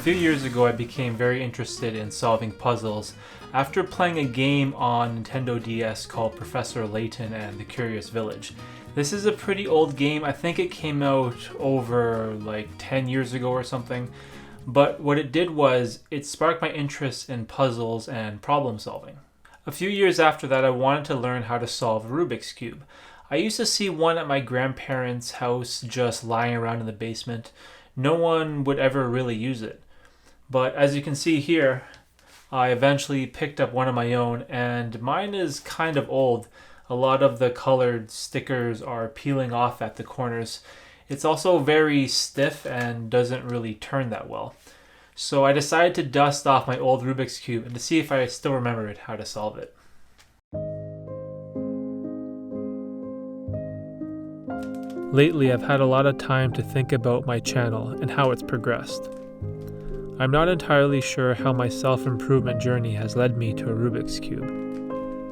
few years ago, I became very interested in solving puzzles after playing a game on Nintendo DS called Professor Layton and the Curious Village. This is a pretty old game. I think it came out over like 10 years ago or something. But what it did was it sparked my interest in puzzles and problem solving. A few years after that, I wanted to learn how to solve a Rubik's Cube. I used to see one at my grandparents' house just lying around in the basement. No one would ever really use it. But as you can see here, I eventually picked up one of my own, and mine is kind of old. A lot of the colored stickers are peeling off at the corners. It's also very stiff and doesn't really turn that well. So I decided to dust off my old Rubik's Cube and to see if I still remembered how to solve it. Lately, I've had a lot of time to think about my channel and how it's progressed. I'm not entirely sure how my self-improvement journey has led me to a Rubik's Cube.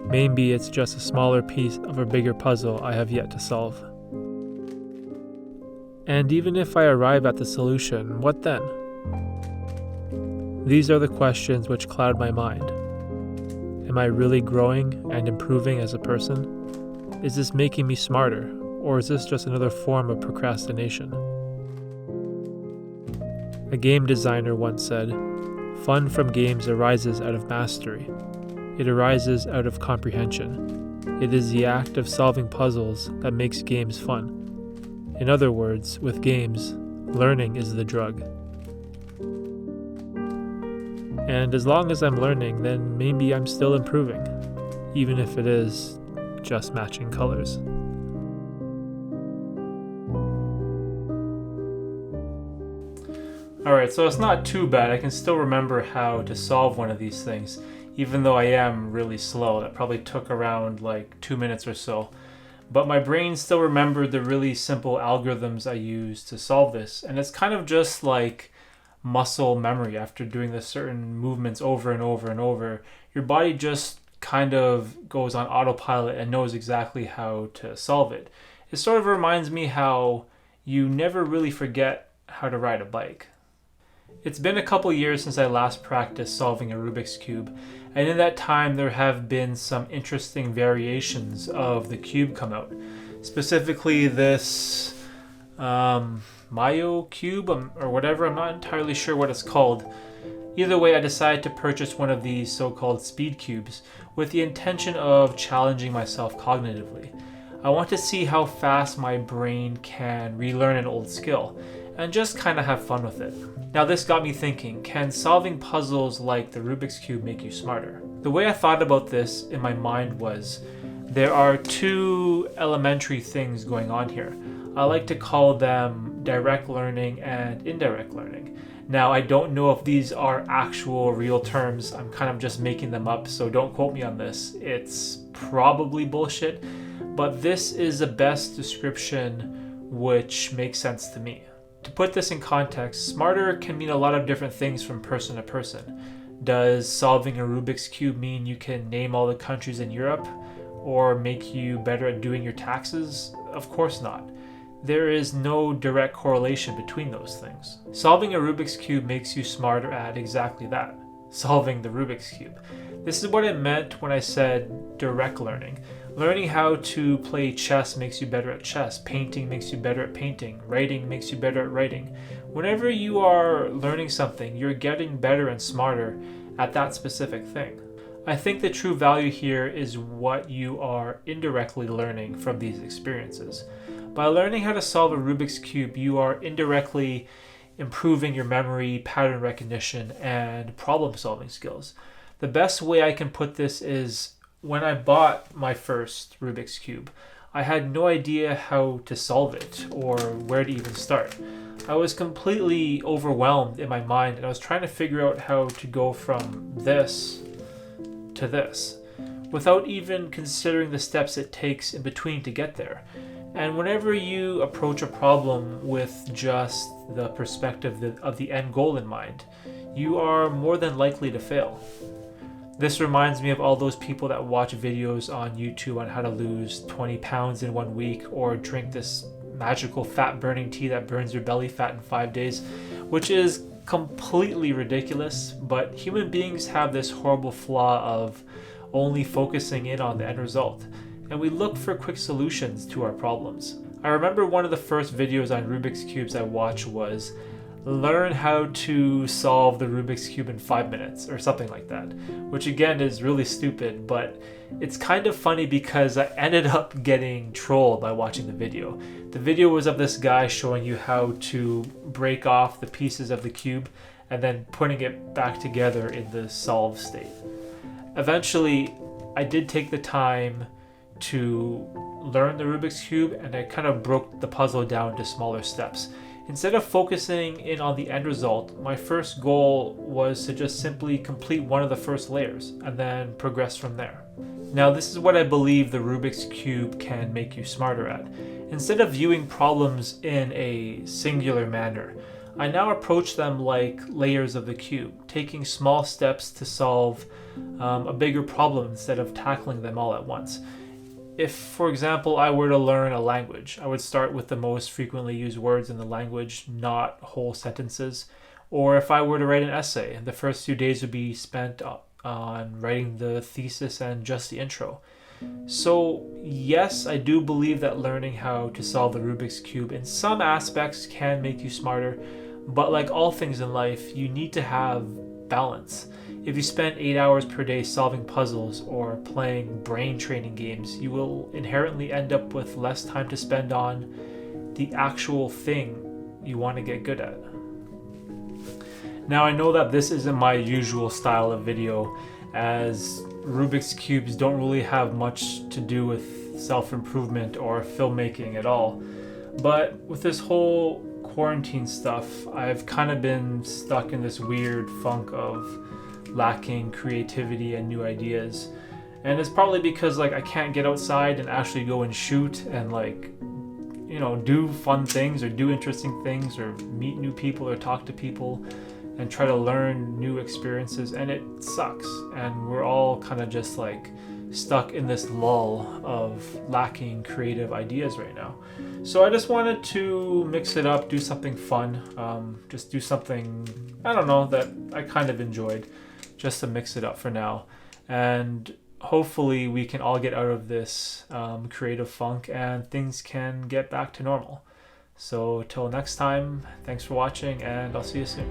Maybe it's just a smaller piece of a bigger puzzle I have yet to solve. And even if I arrive at the solution, what then? These are the questions which cloud my mind. Am I really growing and improving as a person? Is this making me smarter, or is this just another form of procrastination? A game designer once said, "Fun from games arises out of mastery. It arises out of comprehension. It is the act of solving puzzles that makes games fun." In other words, with games, learning is the drug. And as long as I'm learning, then maybe I'm still improving, even if it is just matching colors. Alright, so it's not too bad. I can still remember how to solve one of these things, even though I am really slow. That probably took around like 2 minutes or so. But my brain still remembered the really simple algorithms I used to solve this. And it's kind of just like muscle memory. After doing the certain movements over and over and over, your body just kind of goes on autopilot and knows exactly how to solve it. It sort of reminds me how you never really forget how to ride a bike. It's been a couple years since I last practiced solving a Rubik's Cube, and in that time there have been some interesting variations of the cube come out. Specifically this Mayo cube or whatever, I'm not entirely sure what it's called. Either way, I decided to purchase one of these so-called speed cubes with the intention of challenging myself cognitively. I want to see how fast my brain can relearn an old skill and just kind of have fun with it. Now this got me thinking, can solving puzzles like the Rubik's Cube make you smarter? The way I thought about this in my mind was, there are two elementary things going on here. I like to call them direct learning and indirect learning. Now I don't know if these are actual real terms, I'm kind of just making them up, so don't quote me on this. It's probably bullshit, but this is the best description which makes sense to me. To put this in context, smarter can mean a lot of different things from person to person. Does solving a Rubik's Cube mean you can name all the countries in Europe, or make you better at doing your taxes? Of course not. There is no direct correlation between those things. Solving a Rubik's Cube makes you smarter at exactly that, solving the Rubik's Cube. This is what I meant when I said direct learning. Learning how to play chess makes you better at chess. Painting makes you better at painting. Writing makes you better at writing. Whenever you are learning something, you're getting better and smarter at that specific thing. I think the true value here is what you are indirectly learning from these experiences. By learning how to solve a Rubik's Cube, you are indirectly improving your memory, pattern recognition, and problem-solving skills. The best way I can put this is, when I bought my first Rubik's Cube, I had no idea how to solve it or where to even start. I was completely overwhelmed in my mind, and I was trying to figure out how to go from this to this without even considering the steps it takes in between to get there. And whenever you approach a problem with just the perspective of the end goal in mind, you are more than likely to fail. This reminds me of all those people that watch videos on YouTube on how to lose 20 pounds in 1 week, or drink this magical fat burning tea that burns your belly fat in 5 days, which is completely ridiculous, but human beings have this horrible flaw of only focusing in on the end result, and we look for quick solutions to our problems. I remember one of the first videos on Rubik's Cubes I watched was learn how to solve the Rubik's Cube in 5 minutes or something like that, which again is really stupid, but it's kind of funny because I ended up getting trolled by watching the video. The video was of this guy showing you how to break off the pieces of the cube and then putting it back together in the solved state. Eventually, I did take the time to learn the Rubik's Cube, and I kind of broke the puzzle down into smaller steps. Instead of focusing in on the end result, my first goal was to just simply complete one of the first layers and then progress from there. Now, this is what I believe the Rubik's Cube can make you smarter at. Instead of viewing problems in a singular manner, I now approach them like layers of the cube, taking small steps to solve a bigger problem instead of tackling them all at once. If, for example, I were to learn a language, I would start with the most frequently used words in the language, not whole sentences. Or if I were to write an essay, the first few days would be spent on writing the thesis and just the intro. So yes, I do believe that learning how to solve the Rubik's Cube in some aspects can make you smarter, but like all things in life, you need to have balance. If you spend 8 hours per day solving puzzles or playing brain training games, you will inherently end up with less time to spend on the actual thing you want to get good at. Now, I know that this isn't my usual style of video, as Rubik's Cubes don't really have much to do with self-improvement or filmmaking at all. But with this whole quarantine stuff, I've kind of been stuck in this weird funk of lacking creativity and new ideas. And it's probably because I can't get outside and actually go and shoot and do fun things or do interesting things or meet new people or talk to people and try to learn new experiences, and it sucks. And we're all kind of just stuck in this lull of lacking creative ideas right now. So I just wanted to mix it up, do something fun, just do something, I don't know, that I kind of enjoyed, just to mix it up for now. And hopefully we can all get out of this creative funk and things can get back to normal. So till next time, thanks for watching, and I'll see you soon.